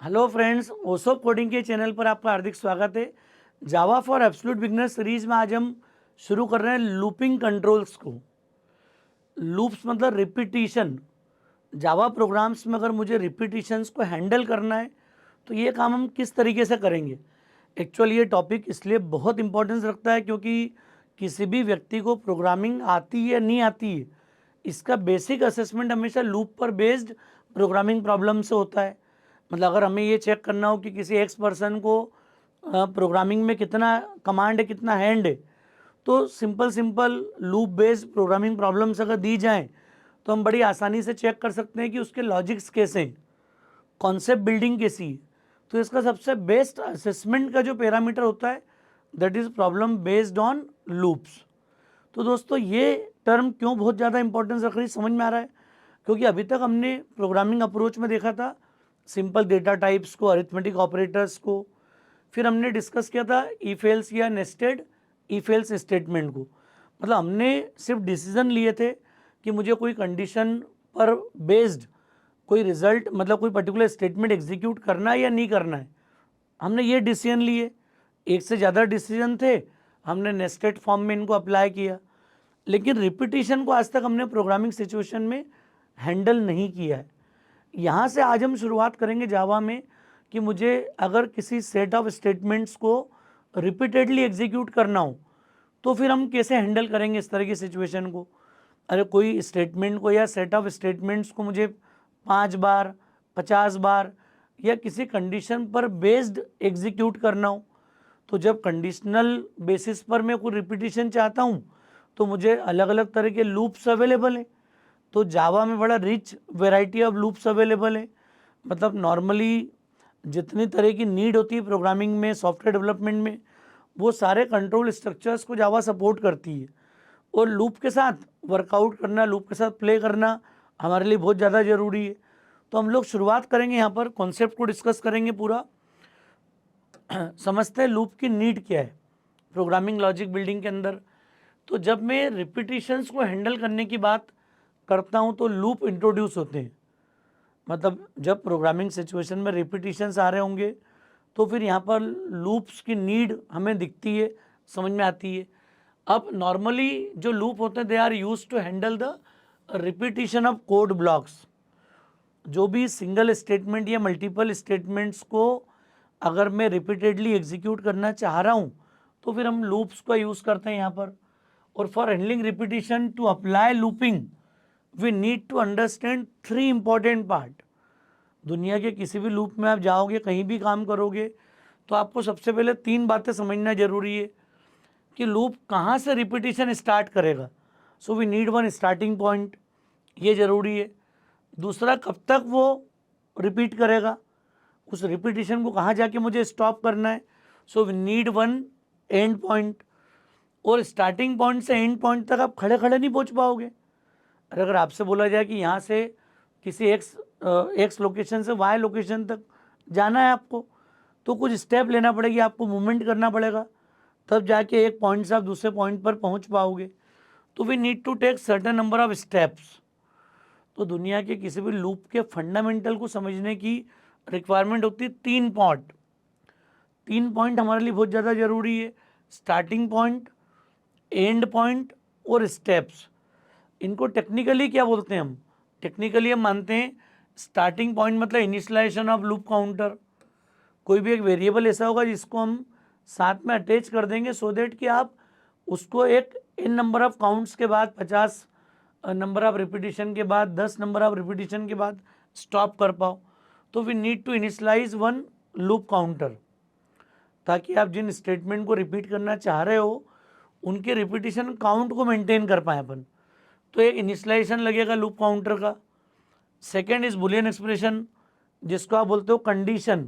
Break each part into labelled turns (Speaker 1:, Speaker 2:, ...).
Speaker 1: Hello friends, ओसो coding के channel पर आपका हार्दिक स्वागत है। जावा फॉर एब्सोल्यूट बिगनर सीरीज में आज हम शुरू कर रहे हैं लूपिंग कंट्रोल्स को। लूप्स मतलब रिपीटिशन। जावा प्रोग्राम्स में अगर मुझे रिपीटिशंस को हैंडल करना है तो ये काम हम किस तरीके से करेंगे। एक्चुअली ये टॉपिक इसलिए बहुत इंपॉर्टेंस रखता है क्योंकि किसी भी व्यक्ति को प्रोग्रामिंग आती है या नहीं आती है, इसका बेसिक असेसमेंट हमेशा लूप पर बेस्ड प्रोग्रामिंग प्रॉब्लम से होता है। मतलब अगर हमें ये चेक करना हो कि किसी एक्स पर्सन को प्रोग्रामिंग में कितना कमांड है, कितना हैंड है, तो simple simple loop based programming problems अगर दी जाएं तो हम बड़ी आसानी से चेक कर सकते हैं कि उसके लॉजिक्स कैसे हैं, कॉन्सेप्ट बिल्डिंग कैसी है। तो इसका सबसे बेस्ट असेसमेंट का जो पैरामीटर होता है that is problem based on loops. तो दोस्तों ये टर्म क्यों बहुत ज़्यादा इंपॉर्टेंस रख रही समझ में आ रहा है, क्योंकि अभी तक हमने प्रोग्रामिंग अप्रोच में देखा था सिंपल डेटा टाइप्स को, अरिथमेटिक ऑपरेटर्स को, फिर हमने डिस्कस किया था इफ एल्स या नेस्टेड इफ एल्स स्टेटमेंट को। मतलब हमने सिर्फ डिसीजन लिए थे कि मुझे कोई कंडीशन पर बेस्ड कोई रिजल्ट, मतलब कोई पर्टिकुलर स्टेटमेंट एग्जीक्यूट करना है या नहीं करना है, हमने ये डिसीजन लिए। एक से ज़्यादा डिसीजन थे, हमने नेस्टेड फॉर्म में इनको अप्लाई किया। लेकिन रिपीटिशन को आज तक हमने प्रोग्रामिंग सिचुएशन में हैंडल नहीं किया है। यहाँ से आज हम शुरुआत करेंगे जावा में कि मुझे अगर किसी सेट ऑफ स्टेटमेंट्स को रिपीटेडली एग्जीक्यूट करना हो तो फिर हम कैसे हैंडल करेंगे इस तरह की सिचुएशन को। अरे कोई स्टेटमेंट को या सेट ऑफ स्टेटमेंट्स को मुझे 5 बार, 50 बार या किसी कंडीशन पर बेस्ड एग्जीक्यूट करना हो, तो जब कंडीशनल बेसिस पर मैं कोई रिपीटिशन चाहता हूँ तो मुझे अलग अलग तरह के लूप्स अवेलेबल हैं। तो जावा में बड़ा rich variety of loops available है। मतलब नॉर्मली जितनी तरह की नीड होती है प्रोग्रामिंग में, सॉफ्टवेयर डेवलपमेंट में, वो सारे कंट्रोल स्ट्रक्चर्स को जावा सपोर्ट करती है। और लूप के साथ वर्कआउट करना, लूप के साथ प्ले करना हमारे लिए बहुत ज़्यादा ज़रूरी है। तो हम लोग शुरुआत करेंगे, यहाँ पर कॉन्सेप्ट को डिस्कस करेंगे पूरा। समझते हैं लूप की नीड क्या है प्रोग्रामिंग लॉजिक बिल्डिंग के अंदर। तो जब मैं रिपीटिशंस को हैंडल करने की बात करता हूँ तो लूप इंट्रोड्यूस होते हैं। मतलब जब प्रोग्रामिंग सिचुएशन में रिपीटिशंस आ रहे होंगे तो फिर यहाँ पर लूप्स की नीड हमें दिखती है, समझ में आती है। अब नॉर्मली जो लूप होते हैं they are use to handle the repetition of code blocks. जो भी सिंगल स्टेटमेंट या मल्टीपल स्टेटमेंट्स को अगर मैं रिपीटेडली एग्जीक्यूट करना चाह रहा हूँ तो फिर हम लूप्स का यूज़ करते हैं यहाँ पर। और for handling repetition to apply looping we need to understand 3 important part. दुनिया के किसी भी लूप में आप जाओगे, कहीं भी काम करोगे, तो आपको सबसे पहले 3 बातें समझना जरूरी है कि लूप कहाँ से रिपीटिशन स्टार्ट करेगा। So we need one starting point, ये ज़रूरी है। दूसरा, कब तक वो रिपीट करेगा, उस रिपीटिशन को कहाँ जाके मुझे स्टॉप करना है। So we need one end point. और स्टार्टिंग पॉइंट से एंड पॉइंट तक आप खड़े खड़े नहीं पहुँच पाओगे। अगर आपसे बोला जाए कि यहाँ से किसी एक्स लोकेशन से वाई लोकेशन तक जाना है आपको, तो कुछ स्टेप लेना पड़ेगी, आपको मूवमेंट करना पड़ेगा, तब जाके एक पॉइंट से आप दूसरे पॉइंट पर पहुँच पाओगे। तो we need to take certain number of steps. तो दुनिया के किसी भी लूप के फंडामेंटल को समझने की रिक्वायरमेंट होती है 3 पॉइंट। 3 पॉइंट हमारे लिए बहुत ज़्यादा ज़रूरी है, स्टार्टिंग पॉइंट, एंड पॉइंट और स्टेप्स। इनको टेक्निकली क्या बोलते हैं हम? टेक्निकली हम मानते हैं स्टार्टिंग पॉइंट मतलब इनिशियलाइजेशन ऑफ लूप काउंटर। कोई भी एक वेरिएबल ऐसा होगा जिसको हम साथ में अटैच कर देंगे सो देट कि आप उसको एक इन नंबर ऑफ काउंट्स के बाद, 50 नंबर ऑफ रिपीटिशन के बाद, 10 नंबर ऑफ रिपीटिशन के बाद स्टॉप कर पाओ। तो we need to initialise one loop counter, ताकि आप जिन स्टेटमेंट को रिपीट करना चाह रहे हो उनके रिपीटिशन काउंट को मेंटेन कर पाए अपन। तो एक इनिशियलाइजेशन लगेगा लूप काउंटर का। सेकेंड इज बुलियन एक्सप्रेशन, जिसको आप बोलते हो कंडीशन,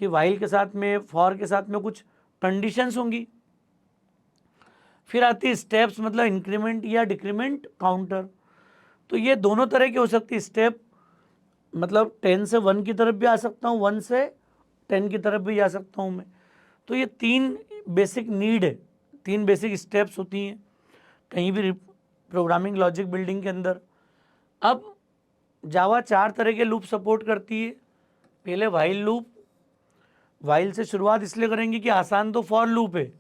Speaker 1: कि वाइल के साथ में, फॉर के साथ में कुछ कंडीशंस होंगी। फिर आती है स्टेप्स, मतलब इंक्रीमेंट या डिक्रीमेंट काउंटर। तो ये दोनों तरह की हो सकती है स्टेप, मतलब 10 से 1 की तरफ भी आ सकता हूँ, 1 से 10 की तरफ भी जा सकता हूँ मैं। तो ये 3 बेसिक नीड है, 3 बेसिक स्टेप्स होती हैं कहीं भी प्रोग्रामिंग लॉजिक बिल्डिंग के अंदर। अब जावा 4 तरह के लूप सपोर्ट करती है। पहले वाइल लूप, वाइल से शुरुआत इसलिए करेंगे कि आसान तो फॉर लूप है,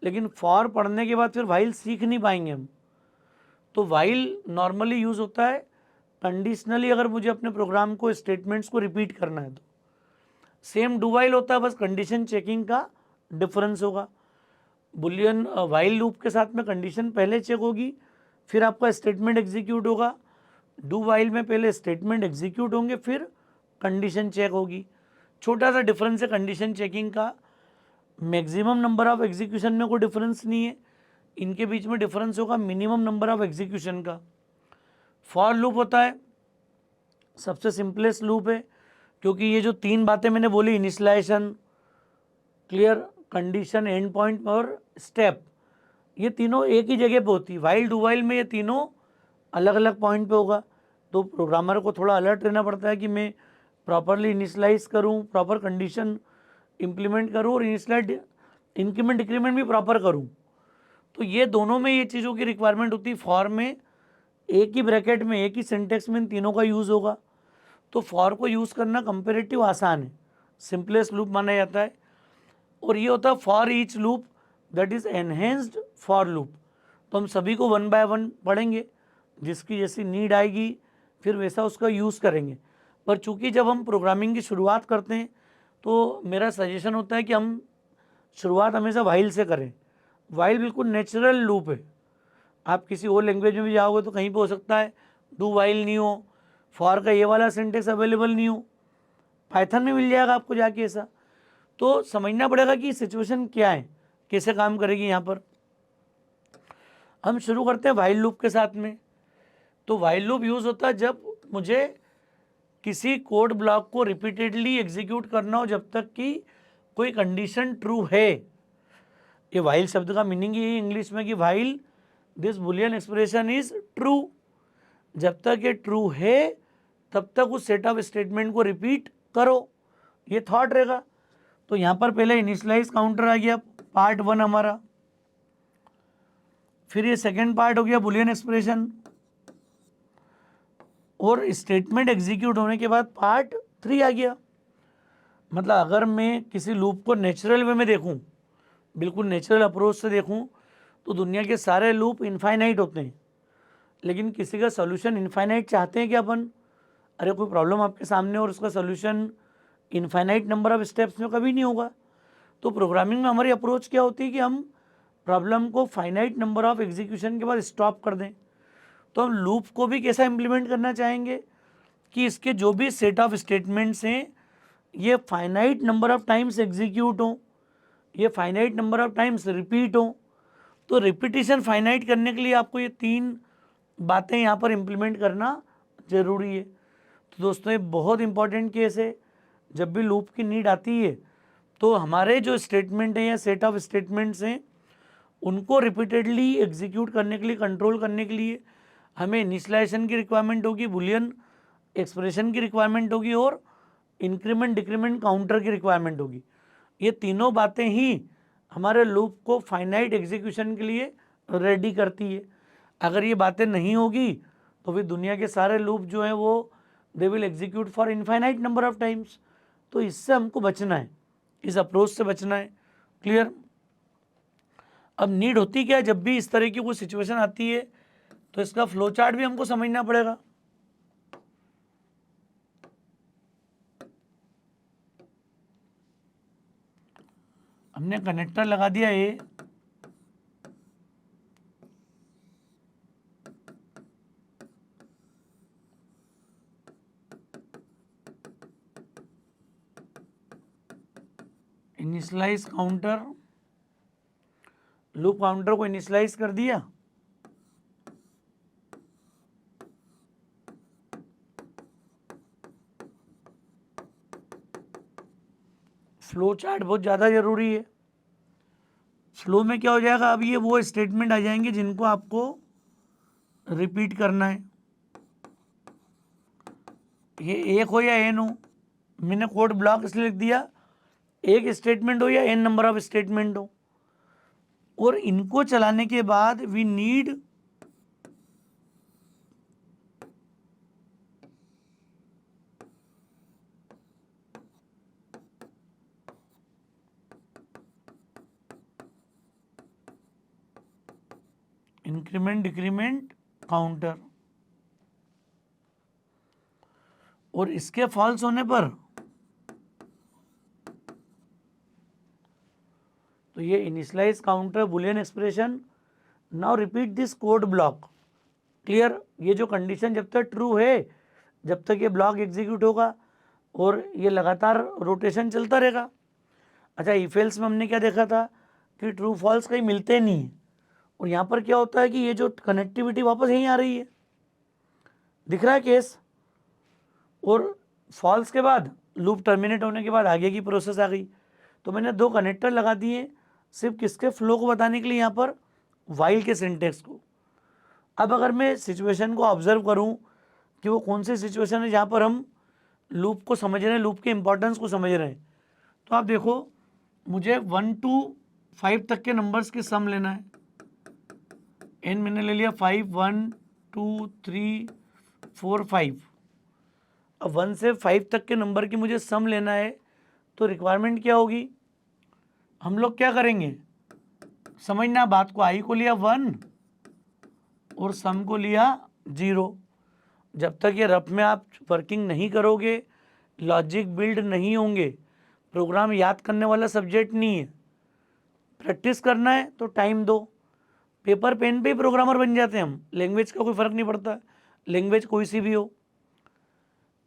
Speaker 1: लेकिन फॉर पढ़ने के बाद फिर वाइल सीख नहीं पाएंगे हम। तो वाइल नॉर्मली यूज़ होता है कंडीशनली, अगर मुझे अपने प्रोग्राम को स्टेटमेंट्स को रिपीट करना है तो। सेम डू वाइल होता है, बस कंडीशन चेकिंग का डिफरेंस होगा। बुलियन वाइल लूप के साथ में कंडीशन पहले चेक होगी, फिर आपका स्टेटमेंट एग्जीक्यूट होगा। डू वाइल में पहले स्टेटमेंट एग्जीक्यूट होंगे, फिर कंडीशन चेक होगी। छोटा सा डिफरेंस है कंडीशन चेकिंग का, मैक्सिमम नंबर ऑफ एग्जीक्यूशन में कोई डिफरेंस नहीं है, इनके बीच में डिफरेंस होगा मिनिमम नंबर ऑफ एग्जीक्यूशन का। फॉर लूप होता है सबसे सिंपलेस्ट लूप है, क्योंकि ये जो तीन बातें मैंने बोली, initialisation, clear, condition, end point और स्टेप, ये तीनों एक ही जगह पे होती है। वाइल डू वाइल में ये तीनों अलग अलग पॉइंट पे होगा, तो प्रोग्रामर को थोड़ा अलर्ट रहना पड़ता है कि मैं प्रॉपरली इनिशियलाइज करूँ, प्रॉपर कंडीशन इम्प्लीमेंट करूँ और इनिशियलाइज इंक्रीमेंट डिक्रीमेंट भी प्रॉपर करूँ। तो ये दोनों में ये चीज़ों की रिक्वायरमेंट होती है। फॉर में एक ही ब्रैकेट में, एक ही सिंटेक्स में इन तीनों का यूज़ होगा, तो फॉर को यूज़ करना कंपेरेटिव आसान है, सिंपलेस्ट लूप माना जाता है। और ये होता है for each loop that is enhanced for loop. तो हम सभी को वन बाय वन पढ़ेंगे, जिसकी जैसी नीड आएगी फिर वैसा उसका यूज़ करेंगे। पर चूंकि जब हम प्रोग्रामिंग की शुरुआत करते हैं तो मेरा सजेशन होता है कि हम शुरुआत हमेशा वाइल से करें। वाइल बिल्कुल नेचुरल लूप है। आप किसी और लैंग्वेज में भी जाओगे तो कहीं पे हो सकता है डू वाइल नहीं हो, फॉर का ये वाला सिंटेक्स अवेलेबल नहीं हो, पाइथन में मिल जाएगा आपको जाके ऐसा। तो समझना पड़ेगा कि सिचुएशन क्या है, कैसे काम करेगी यहाँ पर। हम शुरू करते हैं वाइल लूप के साथ में। तो वाइल लूप यूज़ होता है जब मुझे किसी कोड ब्लॉक को रिपीटेडली एग्जीक्यूट करना हो जब तक कि कोई कंडीशन ट्रू है। ये वाइल शब्द का मीनिंग ही इंग्लिश में कि while this Boolean expression is true, जब तक ये ट्रू है तब तक उस सेट ऑफ स्टेटमेंट को रिपीट करो, ये थॉट रहेगा। तो यहाँ पर पहले इनिशियलाइज काउंटर आ गया, पार्ट 1 हमारा। फिर ये सेकेंड पार्ट हो गया बुलियन एक्सप्रेशन, और स्टेटमेंट एग्जीक्यूट होने के बाद पार्ट 3 आ गया। मतलब अगर मैं किसी लूप को नेचुरल वे में देखूं, बिल्कुल नेचुरल अप्रोच से देखूं, तो दुनिया के सारे लूप इनफाइनाइट होते हैं। लेकिन किसी का सोल्यूशन इनफाइनाइट चाहते हैं कि अपन, अरे कोई प्रॉब्लम आपके सामने और उसका solution infinite number of steps में कभी नहीं होगा। तो प्रोग्रामिंग में हमारी अप्रोच क्या होती है कि हम प्रॉब्लम को फाइनाइट नंबर ऑफ एग्जीक्यूशन के बाद स्टॉप कर दें। तो हम लूप को भी कैसा इम्प्लीमेंट करना चाहेंगे कि इसके जो भी सेट ऑफ स्टेटमेंट्स हैं ये finite number of times execute हों, ये finite number of times repeat हों। तो रिपीटिशन फाइनाइट करने के लिए आपको ये तीन बातें यहाँ पर इम्प्लीमेंट करना ज़रूरी है। तो दोस्तों ये बहुत इंपॉर्टेंट केस है। जब भी लूप की नीड आती है तो हमारे जो स्टेटमेंट हैं या सेट ऑफ स्टेटमेंट्स हैं उनको रिपीटेडली एग्जीक्यूट करने के लिए, कंट्रोल करने के लिए हमें इनिशियलाइजेशन की रिक्वायरमेंट होगी, बुलियन एक्सप्रेशन की रिक्वायरमेंट होगी और इंक्रीमेंट डिक्रीमेंट काउंटर की रिक्वायरमेंट होगी। ये तीनों बातें ही हमारे लूप को फाइनाइट एग्जीक्यूशन के लिए रेडी करती है। अगर ये बातें नहीं होगी तो फिर दुनिया के सारे लूप जो हैं वो they will execute for infinite number of times. तो इससे हमको बचना है, इस अप्रोच से बचना है। क्लियर। अब नीड होती क्या है, जब भी इस तरह की कोई सिचुएशन आती है तो इसका फ्लो चार्ट भी हमको समझना पड़ेगा। हमने कनेक्टर लगा दिया ये, इनिशियलाइज काउंटर, लूप काउंटर को इनिशियलाइज कर दिया। फ्लो चार्ट बहुत ज़्यादा ज़रूरी है। फ्लो में क्या हो जाएगा, अब ये वो स्टेटमेंट आ जाएंगे जिनको आपको रिपीट करना है। ये एक हो या एन हो, मैंने कोड ब्लॉक इसलिए लिख दिया, एक स्टेटमेंट हो या एन नंबर ऑफ स्टेटमेंट हो, और इनको चलाने के बाद we need increment decrement counter, और इसके फॉल्स होने पर तो ये initialise counter boolean expression. Now repeat this code block. Clear? ये जो कंडीशन जब तक ट्रू है, जब तक ये ब्लॉक एग्जीक्यूट होगा और ये लगातार रोटेशन चलता रहेगा। अच्छा, इफ एल्स में हमने क्या देखा था कि ट्रू फॉल्स कहीं मिलते नहीं है, और यहाँ पर क्या होता है कि ये जो कनेक्टिविटी वापस यहीं आ रही है, दिख रहा है केस। और फॉल्स के बाद लूप टर्मिनेट होने के बाद आगे की प्रोसेस आ गई। तो मैंने दो कनेक्टर लगा दिए सिर्फ किसके फ्लो को बताने के लिए, यहाँ पर वाइल के सिंटेक्स को। अब अगर मैं सिचुएशन को ऑब्जर्व करूँ कि वो कौन सी सिचुएशन है जहाँ पर हम लूप को समझ रहे हैं, लूप के इंपॉर्टेंस को समझ रहे हैं, तो आप देखो मुझे 1 to 5 तक के नंबर्स की सम लेना है। एन मैंने ले लिया 5, 1 2 3 4 5। अब 1 से 5 तक के नंबर की मुझे सम लेना है, तो रिक्वायरमेंट क्या होगी? हम लोग क्या करेंगे, समझना बात को, आई को लिया 1 और सम को लिया 0। जब तक ये रफ में आप वर्किंग नहीं करोगे, लॉजिक बिल्ड नहीं होंगे, प्रोग्राम याद करने वाला सब्जेक्ट नहीं है। प्रैक्टिस करना है तो टाइम दो, पेपर पेन पे ही प्रोग्रामर बन जाते हैं हम, लैंग्वेज का कोई फ़र्क नहीं पड़ता, लैंग्वेज कोई सी भी हो।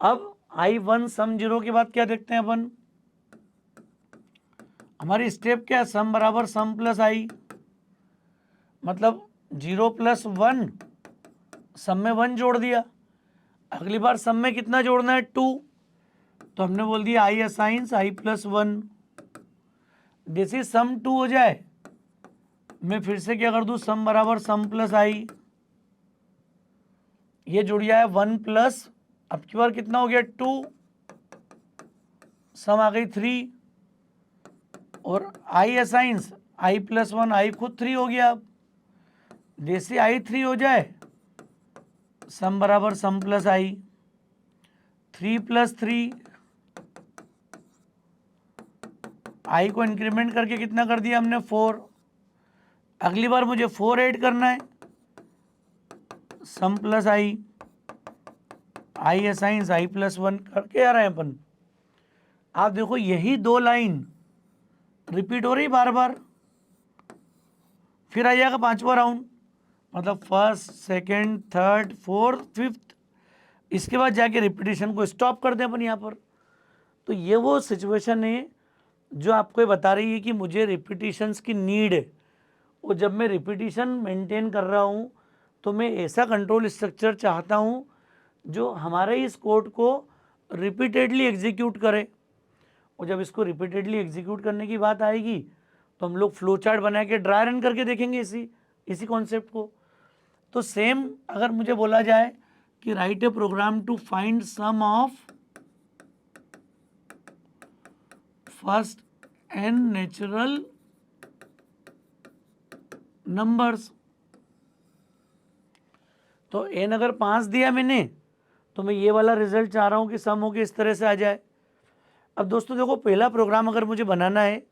Speaker 1: अब I1 सम 0 के बाद क्या देखते हैं अपन, हमारी स्टेप क्या है, सम बराबर सम प्लस आई, मतलब 0 + 1, सम में 1 जोड़ दिया। अगली बार सम में कितना जोड़ना है, 2, तो हमने बोल दिया आई असाइंस I + 1। जैसे सम 2 हो जाए, मैं फिर से क्या कर दूं, सम बराबर सम प्लस आई, ये जुड़ गया है 1 प्लस, अब की बार कितना हो गया 2, सम आ गई 3, और आई असाइंस I + 1, आई खुद 3 हो गया। अब जैसे आई 3 हो जाए, सम बराबर सम प्लस आई, 3 + 3, आई को इंक्रीमेंट करके कितना कर दिया हमने 4। अगली बार मुझे 4 ऐड करना है, सम प्लस आई असाइंस I + 1 करके आ रहे हैं अपन। आप देखो यही 2 लाइन रिपीट हो रही बार बार। फिर आ जाएगा 5वां राउंड, मतलब first, second, third, fourth, fifth, इसके बाद जाके रिपीटिशन को स्टॉप कर दें अपन यहाँ पर। तो ये वो सिचुएशन है जो आपको ये बता रही है कि मुझे रिपीटिशंस की नीड है, और जब मैं रिपीटिशन मेंटेन कर रहा हूँ तो मैं ऐसा कंट्रोल स्ट्रक्चर चाहता हूँ जो हमारे इस कोड को रिपीटेडली एग्जीक्यूट करे। और जब इसको रिपीटेडली एग्जीक्यूट करने की बात आएगी तो हम लोग फ्लो चार्ट बना के ड्राई रन करके देखेंगे इसी कॉन्सेप्ट को। तो सेम अगर मुझे बोला जाए कि write a program to find sum of first N natural numbers, तो एन अगर 5 दिया मैंने तो मैं ये वाला रिजल्ट चाह रहा हूँ कि सम होके इस तरह से आ जाए। अब दोस्तों देखो, पहला प्रोग्राम अगर मुझे बनाना है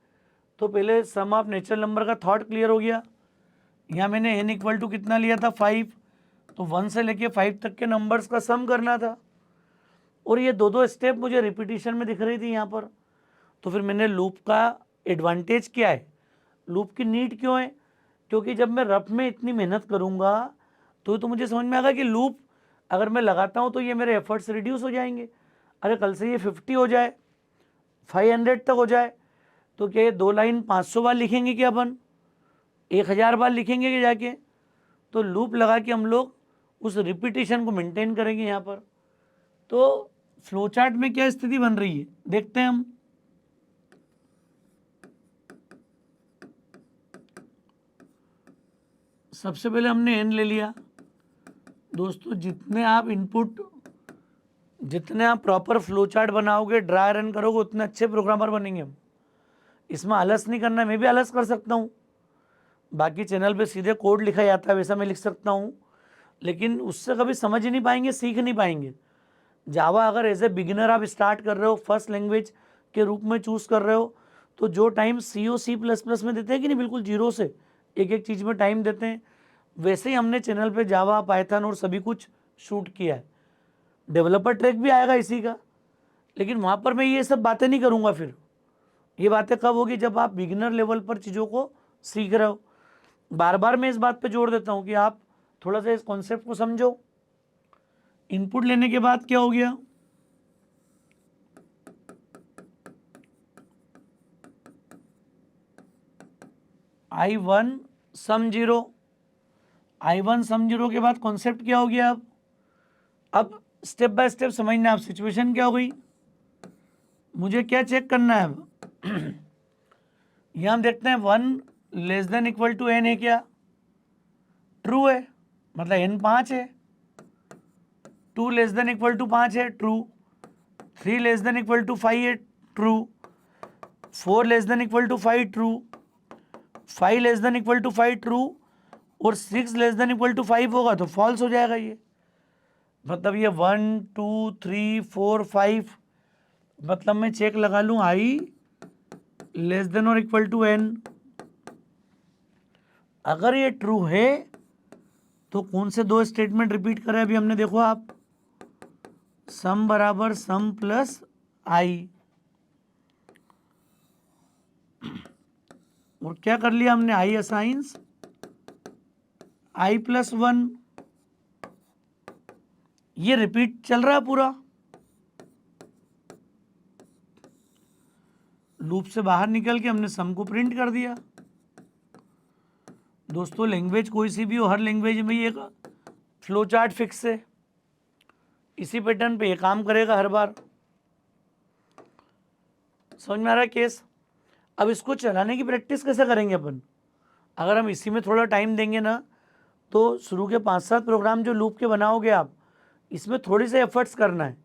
Speaker 1: तो पहले सम ऑफ नेचुरल नंबर का थॉट क्लियर हो गया। यहाँ मैंने n = कितना लिया था 5, तो 1 से लेके 5 तक के नंबर्स का सम करना था, और ये दो स्टेप मुझे रिपीटिशन में दिख रही थी यहाँ पर। तो फिर मैंने लूप का एडवांटेज क्या है, लूप की नीड क्यों है, क्योंकि जब मैं रफ में इतनी मेहनत करूँगा तो मुझे समझ में आएगा कि लूप अगर मैं लगाता हूँ तो ये मेरे एफर्ट्स रिड्यूस हो जाएंगे। अरे कल से ये 50 हो जाए, 500 तक हो जाए, तो क्या ये 2 लाइन 500 बार लिखेंगे क्या अपन, 1000 बार लिखेंगे कि जाके? तो लूप लगा के हम लोग उस रिपीटिशन को मेंटेन करेंगे यहाँ पर। तो फ्लो चार्ट में क्या स्थिति बन रही है देखते हैं हम। सबसे पहले हमने एन ले लिया। दोस्तों जितने आप प्रॉपर फ्लो चार्ट बनाओगे, ड्राई रन करोगे, उतने अच्छे प्रोग्रामर बनेंगे हम। इसमें आलस नहीं करना है, मैं भी आलस कर सकता हूँ, बाकी चैनल पे सीधे कोड लिखा जाता है वैसा मैं लिख सकता हूँ, लेकिन उससे कभी समझ ही नहीं पाएंगे, सीख नहीं पाएंगे। जावा अगर एज ए बिगिनर आप स्टार्ट कर रहे हो, फर्स्ट लैंग्वेज के रूप में चूज़ कर रहे हो, तो जो टाइम C++ में देते हैं कि नहीं, बिल्कुल 0 से एक एक चीज़ में टाइम देते हैं, वैसे ही हमने चैनल पे जावा, पाइथन और सभी कुछ शूट किया है। डेवलपर ट्रैक भी आएगा इसी का, लेकिन वहाँ पर मैं ये सब बातें नहीं करूँगा। फिर ये बातें कब होगी, जब आप बिगिनर लेवल पर चीज़ों को सीख रहे हो। बार बार मैं इस बात पे जोर देता हूँ कि आप थोड़ा सा इस कॉन्सेप्ट को समझो। इनपुट लेने के बाद क्या हो गया, I1 सम 0, I1 सम 0 के बाद कॉन्सेप्ट क्या हो गया। अब स्टेप बाय स्टेप समझना। अब सिचुएशन क्या हो गई, मुझे क्या चेक करना है। अब यहाँ हम देखते हैं 1 less than equal to n है क्या, ट्रू है, मतलब n 5 है। 2 लेस देन इक्वल टू 5 है, true. 3 less than equal to 5 है, true. 4 less than equal to 5, true. 5 less than equal to 5, true. और 6 लेस देन इक्वल टू 5 होगा तो फॉल्स हो जाएगा ये। मतलब ये 1 2 3 4 5, मतलब मैं चेक लगा लूँ I लेस देन और इक्वल टू n। अगर ये ट्रू है तो कौन से दो स्टेटमेंट रिपीट करें अभी हमने, देखो आप, सम बराबर सम प्लस I, और क्या कर लिया हमने, I असाइंस I प्लस 1। ये रिपीट चल रहा है पूरा। लूप से बाहर निकल के हमने सम को प्रिंट कर दिया। दोस्तों लैंग्वेज कोई सी भी हो, हर लैंग्वेज में ये फ्लो चार्ट फिक्स है, इसी पैटर्न पे ये काम करेगा हर बार। समझ में आ रहा है केस। अब इसको चलाने की प्रैक्टिस कैसे करेंगे अपन, अगर हम इसी में थोड़ा टाइम देंगे ना, तो शुरू के 5-7 प्रोग्राम जो लूप के बनाओगे आप, इसमें थोड़ी से एफर्ट्स करना है।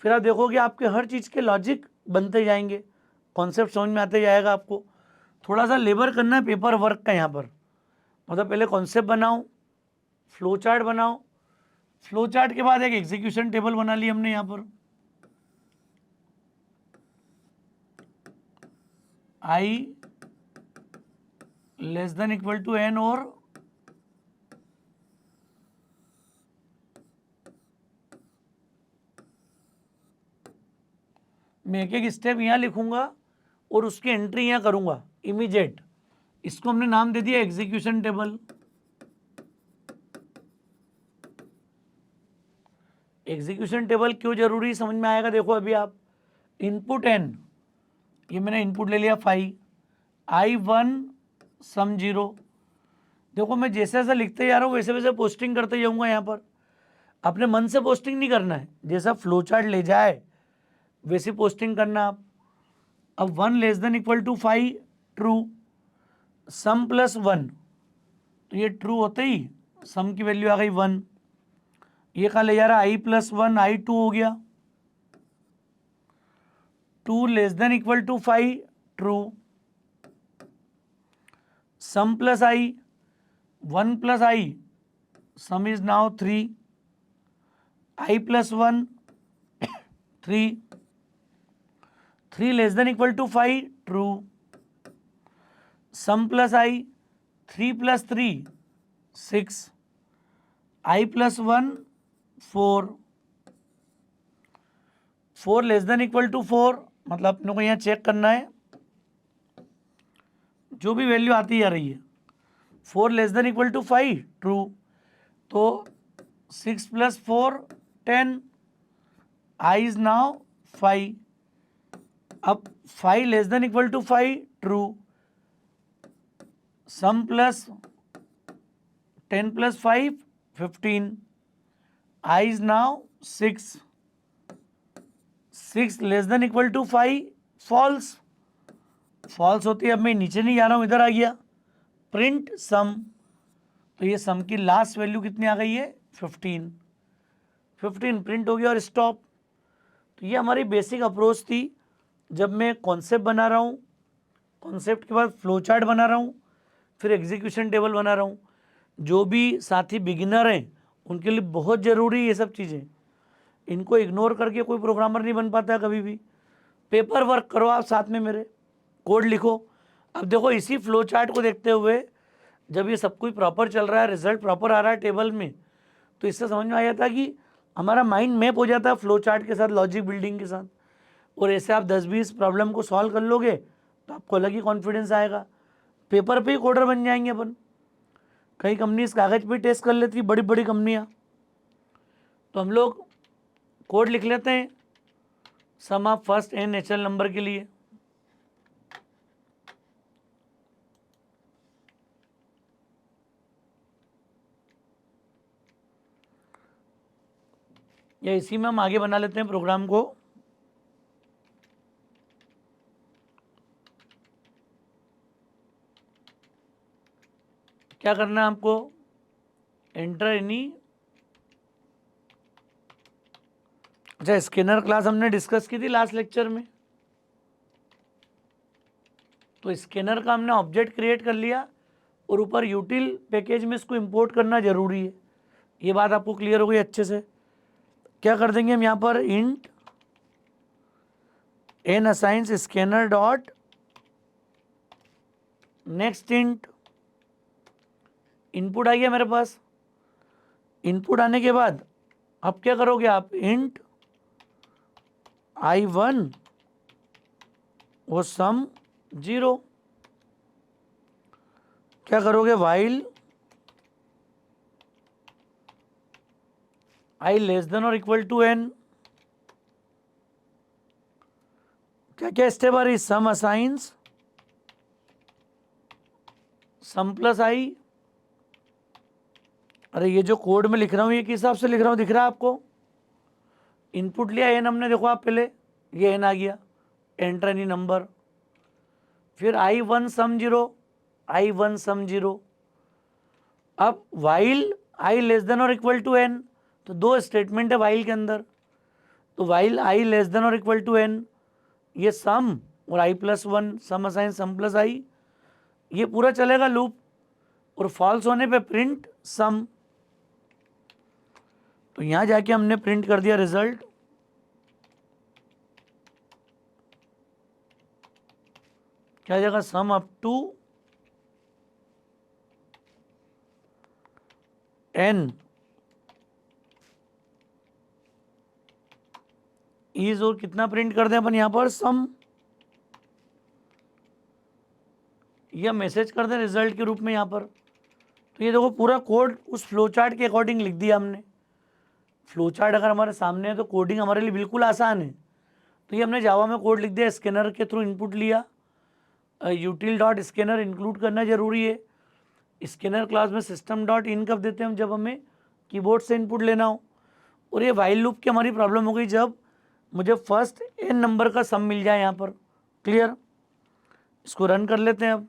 Speaker 1: फिर आप देखोगे आपके हर चीज़ के लॉजिक बनते जाएंगे, कॉन्सेप्ट समझ में आते जाएगा आपको। थोड़ा सा लेबर करना है पेपर वर्क का यहाँ पर। मतलब पहले कॉन्सेप्ट बनाओ, फ्लो चार्ट बनाओ, फ्लो चार्ट के बाद एक एग्जीक्यूशन टेबल बना ली हमने यहाँ पर। I less than equal to n, और मैं एक एक स्टेप यहाँ लिखूंगा और उसकी एंट्री यहाँ करूंगा इमीडिएट। इसको हमने नाम दे दिया एग्जीक्यूशन टेबल। एग्जीक्यूशन टेबल क्यों जरूरी समझ में आएगा, देखो अभी आप, इनपुट n, ये मैंने इनपुट ले लिया 5, I1 सम 0। देखो मैं जैसे जैसा लिखते जा रहा हूँ वैसे वैसे पोस्टिंग करते जाऊँगा। यहाँ पर अपने मन से पोस्टिंग नहीं करना है, जैसा फ्लो चार्ट ले जाए वैसी पोस्टिंग करना आप। अब 1 less than equal to 5, true. Sum plus 1, तो ये ट्रू होते ही सम की वैल्यू आ गई 1। ये कहाँ ले जा रहा है, I प्लस 1, I2 हो गया। 2 less than equal to 5, true. Sum plus I, 1 plus I, sum is now 3। I plus 1, 3। 3 less than equal to 5, true. Sum plus I, 3 plus 3, 6। I plus 1, 4। 4 less than equal to 4, मतलब अपने को यहाँ check करना है जो भी value आती जा रही है। 4 less than equal to 5, true. तो 6 प्लस 4, 10। I is now 5। अब 5 less than equal to 5, true. Sum plus 10 plus 5, 15। I is now 6। 6 less than equal to 5, false. False होती है, अब मैं नीचे नहीं जा रहा हूँ, इधर आ गया, प्रिंट सम। तो ये सम की लास्ट वैल्यू कितनी आ गई है, 15। 15 प्रिंट हो गया और स्टॉप। तो ये हमारी बेसिक अप्रोच थी जब मैं कॉन्सेप्ट बना रहा हूँ, कॉन्सेप्ट के बाद फ्लो चार्ट बना रहा हूँ, फिर एग्जीक्यूशन टेबल बना रहा हूँ। जो भी साथी बिगिनर हैं उनके लिए बहुत ज़रूरी है ये सब चीज़ें। इनको इग्नोर करके कोई प्रोग्रामर नहीं बन पाता कभी भी। पेपर वर्क करो आप साथ में, मेरे कोड लिखो। अब देखो इसी फ्लो चार्ट को देखते हुए जब ये सब कुछ प्रॉपर चल रहा है, रिजल्ट प्रॉपर आ रहा है टेबल में, तो इससे समझ में आ जाता है कि हमारा माइंड मैप हो जाता है फ्लो चार्ट के साथ, लॉजिक बिल्डिंग के साथ। और ऐसे आप 10-20 प्रॉब्लम को सॉल्व कर लोगे तो आपको अलग ही कॉन्फिडेंस आएगा। पेपर पे ही कोडर बन जाएंगे अपन। कई कंपनी इस कागज पे टेस्ट कर लेती है, बड़ी बड़ी कंपनियां। तो हम लोग कोड लिख लेते हैं sum of first N natural number के लिए। या इसी में हम आगे बना लेते हैं प्रोग्राम को। क्या करना है आपको, एंटर एनी, अच्छा स्कैनर क्लास हमने डिस्कस की थी लास्ट लेक्चर में, तो स्कैनर का हमने ऑब्जेक्ट क्रिएट कर लिया और ऊपर यूटिल पैकेज में इसको इंपोर्ट करना जरूरी है। ये बात आपको क्लियर हो गई अच्छे से। क्या कर देंगे हम यहाँ पर, int n assigns scanner dot next int, input आ गया मेरे पास। इनपुट आने के बाद अब क्या करोगे आप, इंट I1 वो सम 0। क्या करोगे, वाइल I लेस देन और इक्वल टू n। क्या क्या स्टेप आ रही, सम असाइंस सम प्लस आई। अरे ये जो कोड में लिख रहा हूँ ये किस हिसाब से लिख रहा हूँ, दिख रहा है आपको। इनपुट लिया एन हमने, देखो आप पहले ये एन आ गया, एंटर एनी नंबर, फिर I1 सम 0, I1 सम 0। अब वाइल I लेस देन और इक्वल टू n, तो दो स्टेटमेंट है वाइल के अंदर। तो वाइल I लेस देन और इक्वल टू n, ये सम और I+1, सम असाइन सम प्लस आई, ये पूरा चलेगा लूप। और फॉल्स होने पे प्रिंट सम। तो यहां जाके हमने प्रिंट कर दिया रिजल्ट। क्या जाएगा, sum up to n is, और कितना प्रिंट कर दें अपन यहां पर, सम। यह मैसेज कर दें रिजल्ट के रूप में यहां पर। तो ये देखो पूरा कोड उस फ्लो चार्ट के अकॉर्डिंग लिख दिया हमने। फ्लो चार्ट अगर हमारे सामने है तो कोडिंग हमारे लिए बिल्कुल आसान है। तो ये हमने जावा में कोड लिख दिया, स्कैनर के थ्रू इनपुट लिया, यूटिल डॉट स्कैनर इंक्लूड करना जरूरी है। स्कैनर क्लास में सिस्टम डॉट इन कब देते हैं हम, जब हमें कीबोर्ड से इनपुट लेना हो। और ये वाइल लूप की हमारी प्रॉब्लम हो गई जब मुझे फर्स्ट एन नंबर का सम मिल जाए यहाँ पर। क्लियर, इसको रन कर लेते हैं अब।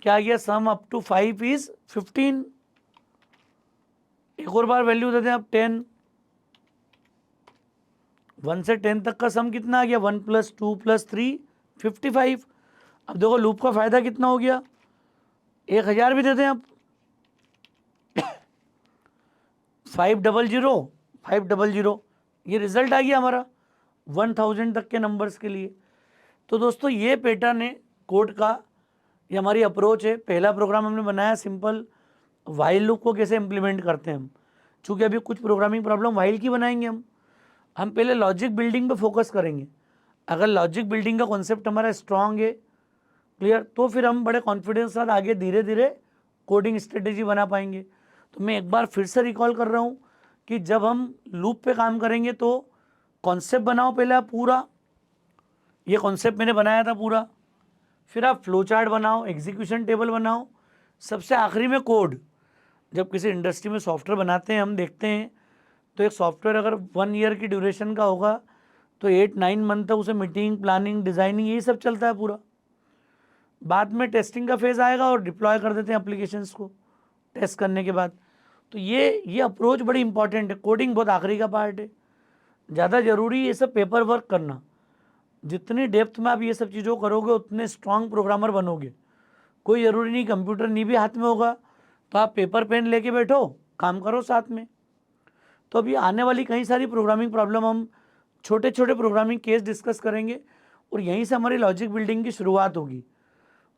Speaker 1: क्या आ गया, सम अप टू 5 इज 15। एक और बार वैल्यू देते हैं अब 10। 1 से 10 तक का सम कितना आ गया, 1 + 2 + 3 55। अब देखो लूप का फायदा कितना हो गया, 1000 भी देते हैं अब। 500 500, ये रिजल्ट आ गया हमारा 1000 तक के नंबर्स के लिए। तो दोस्तों ये पैटर्न है कोड का, ये हमारी अप्रोच है। पहला प्रोग्राम हमने बनाया सिंपल, वाइल लूप को कैसे इम्प्लीमेंट करते हैं हम। चूँकि अभी कुछ प्रोग्रामिंग प्रॉब्लम वाइल की बनाएंगे हम पहले लॉजिक बिल्डिंग पे फोकस करेंगे। अगर लॉजिक बिल्डिंग का कॉन्सेप्ट हमारा स्ट्रांग है, क्लियर, तो फिर हम बड़े कॉन्फिडेंस के साथ आगे धीरे धीरे कोडिंग स्ट्रेटेजी बना पाएंगे। तो मैं एक बार फिर से रिकॉल कर रहा हूँ कि जब हम लूप पे काम करेंगे तो कॉन्सेप्ट बनाओ पहले आप पूरा, ये कॉन्सेप्ट मैंने बनाया था पूरा। फिर आप फ्लो चार्ट बनाओ, एग्जीक्यूशन टेबल बनाओ, सबसे आखिरी में कोड। जब किसी इंडस्ट्री में सॉफ्टवेयर बनाते हैं हम देखते हैं, तो एक सॉफ्टवेयर अगर 1 ईयर की ड्यूरेशन का होगा तो 8-9 मंथ तक उसे मीटिंग, प्लानिंग, डिज़ाइनिंग यही सब चलता है पूरा। बाद में टेस्टिंग का फेज़ आएगा और डिप्लॉय कर देते हैं एप्लीकेशंस को टेस्ट करने के बाद। तो ये अप्रोच बड़ी इंपॉर्टेंट है। कोडिंग बहुत आखिरी का पार्ट है, ज़्यादा ज़रूरी ये सब पेपर वर्क करना। जितनी डेप्थ में आप ये सब चीज़ों करोगे उतने स्ट्रांग प्रोग्रामर बनोगे। कोई ज़रूरी नहीं कंप्यूटर नहीं भी हाथ में होगा तो आप पेपर पेन लेके बैठो, काम करो साथ में। तो अभी आने वाली कई सारी प्रोग्रामिंग प्रॉब्लम हम छोटे छोटे प्रोग्रामिंग केस डिस्कस करेंगे और यहीं से हमारी लॉजिक बिल्डिंग की शुरुआत होगी।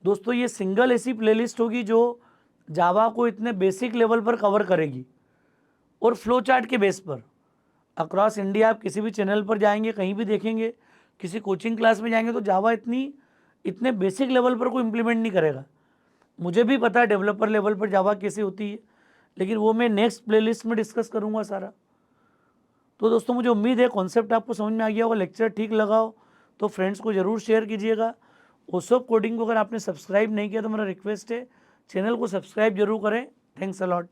Speaker 1: दोस्तों ये सिंगल ऐसी प्लेलिस्ट होगी जो जावा को इतने बेसिक लेवल पर कवर करेगी और फ्लो चार्ट के बेस पर अक्रॉस इंडिया आप किसी भी चैनल पर जाएंगे, कहीं भी देखेंगे, किसी कोचिंग क्लास में जाएंगे तो जावा इतने बेसिक लेवल पर कोई इम्प्लीमेंट नहीं करेगा। मुझे भी पता है डेवलपर लेवल पर जावा कैसे होती है, लेकिन वो मैं नेक्स्ट प्लेलिस्ट में डिस्कस करूँगा सारा। तो दोस्तों मुझे उम्मीद है कॉन्सेप्ट आपको समझ में आ गया होगा, लेक्चर ठीक लगा हो तो फ्रेंड्स को ज़रूर शेयर कीजिएगा। ओसोप कोडिंग को अगर आपने सब्सक्राइब नहीं किया तो मेरा रिक्वेस्ट है चैनल को सब्सक्राइब जरूर करें। Thanks a lot.